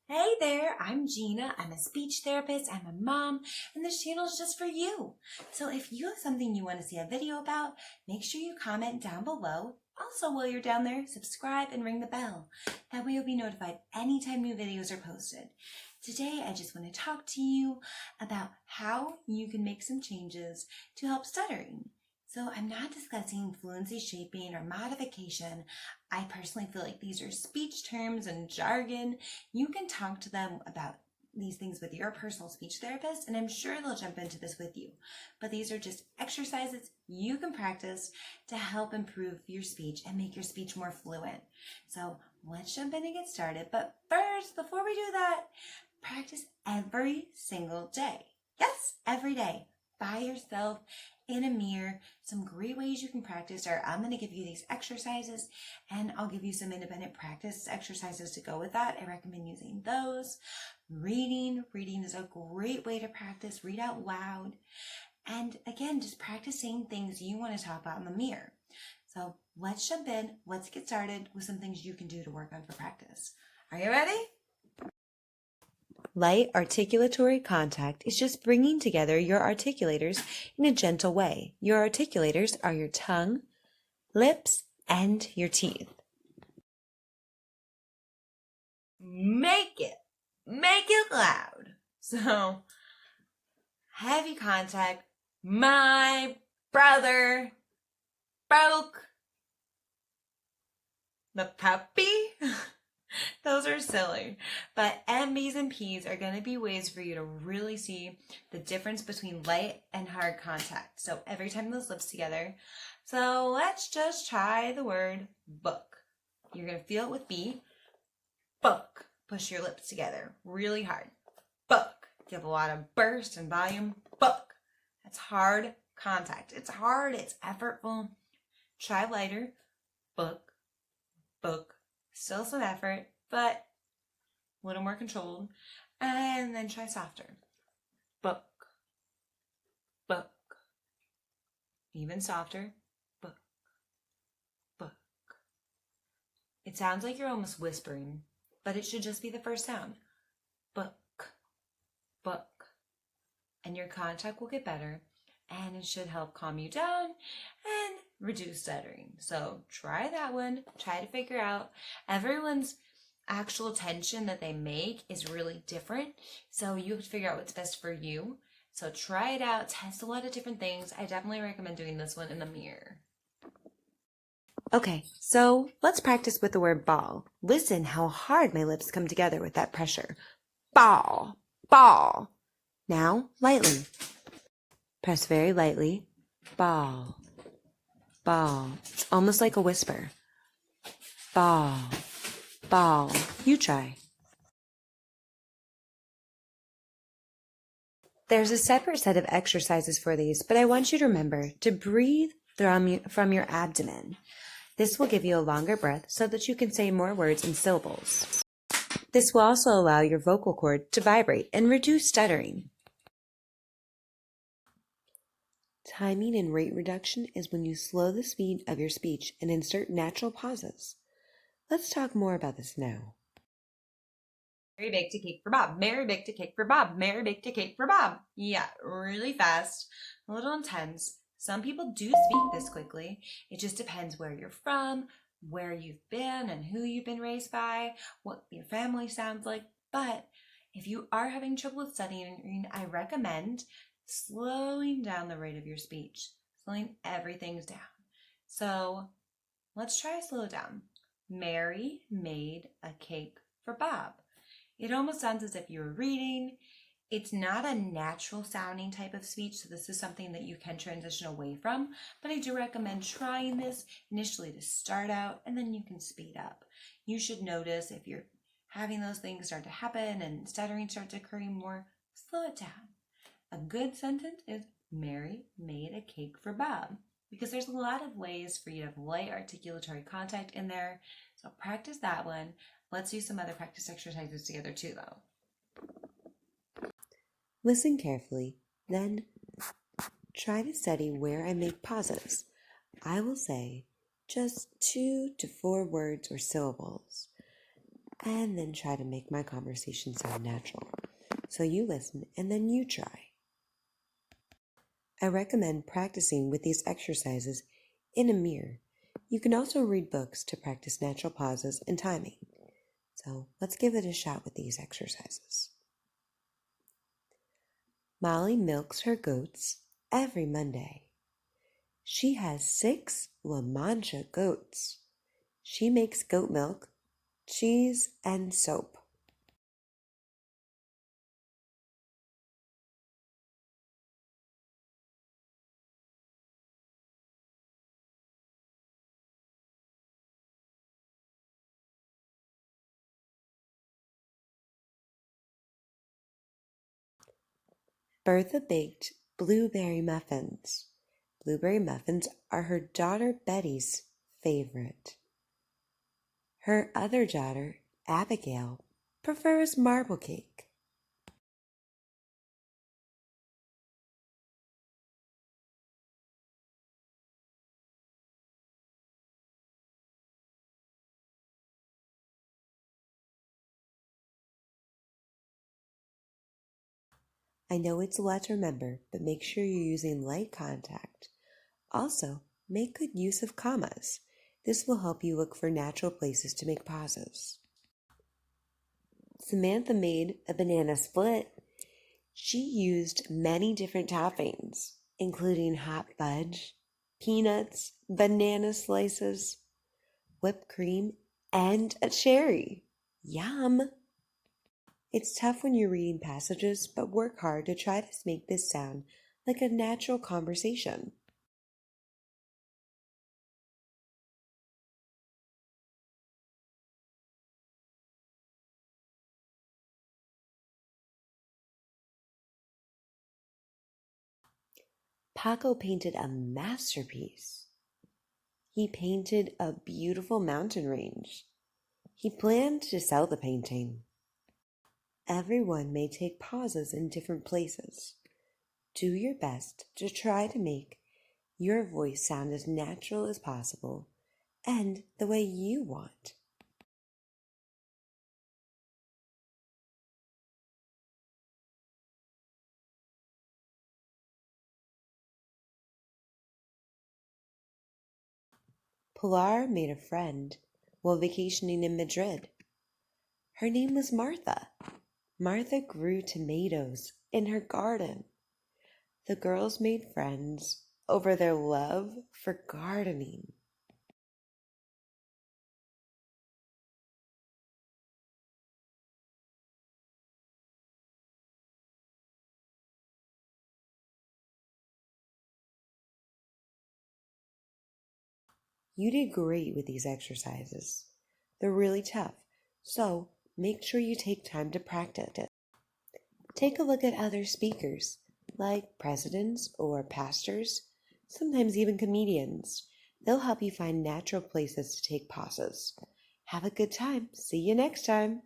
Hey there, I'm Gina. I'm a speech therapist, I'm a mom, and this channel is just for you. So if you have something you want to see a video about, make sure you comment down below. Also, while you're down there, subscribe and ring the bell. That way you'll be notified anytime new videos are posted. Today, I just want to talk to you about how you can make some changes to help stuttering. So I'm not discussing fluency shaping or modification. I personally feel like these are speech terms and jargon. You can talk to them about these things with your personal speech therapist, and I'm sure they'll jump into this with you. But these are just exercises you can practice to help improve your speech and make your speech more fluent. So let's jump in and get started. But first, before we do that, practice every single day. Yes, every day. By yourself in a mirror. Some great ways you can practice are I'm going to give you these exercises and I'll give you some independent practice exercises to go with that. I recommend using those. Reading is a great way to practice. Read out loud. And again, just practice saying things you want to talk about in the mirror. So let's jump in. Let's get started with some things you can do to work on for practice. Are you ready? Light articulatory contact is just bringing together your articulators in a gentle way. Your articulators are your tongue, lips, and your teeth. Make it loud. So, heavy contact. My brother broke the puppy. Those are silly, but M's and P's are going to be ways for you to really see the difference between light and hard contact. So every time those lips together. So let's just try the word book. You're going to feel it with B. Book. Push your lips together really hard. Book. Give a lot of burst and volume. Book. That's hard contact. It's hard. It's effortful. Try lighter. Book. Book. Still some effort, but a little more controlled. And then try softer. Book. Book. Even softer. Book. Book. It sounds like you're almost whispering, but it should just be the first sound. Book. Book. And your contact will get better, and it should help calm you down and reduce stuttering. So try that one. Try to figure out. Everyone's actual tension that they make is really different. So you have to figure out what's best for you. So try it out. Test a lot of different things. I definitely recommend doing this one in the mirror. Okay, so let's practice with the word ball. Listen how hard my lips come together with that pressure. Ball, ball. Now, lightly. Press very lightly. Ball, ball. It's almost like a whisper. Ball, ball. You try. There's a separate set of exercises for these, but I want you to remember to breathe from your abdomen. This will give you a longer breath so that you can say more words and syllables. This will also allow your vocal cord to vibrate and reduce stuttering. Timing and rate reduction is when you slow the speed of your speech and insert natural pauses. Let's talk more about this now. Mary baked a cake for Bob. Mary baked a cake for Bob. Mary baked a cake for Bob. Yeah, really fast, a little intense. Some people do speak this quickly. It just depends where you're from, where you've been, and who you've been raised by, what your family sounds like. But if you are having trouble with stuttering, I recommend slowing down the rate of your speech, slowing everything down. So let's try to slow down. Mary made a cake for Bob. It almost sounds as if you were reading. It's not a natural sounding type of speech, so this is something that you can transition away from, but I do recommend trying this initially to start out, and then you can speed up. You should notice if you're having those things start to happen and stuttering starts occurring more, slow it down. A good sentence is Mary made a cake for Bob, because there's a lot of ways for you to have light articulatory contact in there, so practice that one. Let's do some other practice exercises together too, though. Listen carefully, then try to study where I make pauses. I will say just 2 to 4 words or syllables. and then try to make my conversation sound natural. So you listen and then you try. I recommend practicing with these exercises in a mirror. You can also read books to practice natural pauses and timing. So let's give it a shot with these exercises. Molly milks her goats every Monday. She has 6 La Mancha goats. She makes goat milk, cheese, and soap. Bertha baked blueberry muffins. Blueberry muffins are her daughter Betty's favorite. Her other daughter, Abigail, prefers marble cake. I know it's a lot to remember, but make sure you're using light contact. Also, make good use of commas. This will help you look for natural places to make pauses. Samantha made a banana split. She used many different toppings, including hot fudge, peanuts, banana slices, whipped cream, and a cherry. Yum! It's tough when you're reading passages, but work hard to try to make this sound like a natural conversation. Paco painted a masterpiece. He painted a beautiful mountain range. He planned to sell the painting. Everyone may take pauses in different places. Do your best to try to make your voice sound as natural as possible and the way you want. Pilar made a friend while vacationing in Madrid. Her name was Martha. Martha grew tomatoes in her garden. The girls made friends over their love for gardening. You did great with these exercises. They're really tough, so make sure you take time to practice it. Take a look at other speakers, like presidents or pastors, sometimes even comedians. They'll help you find natural places to take pauses. Have a good time. See you next time.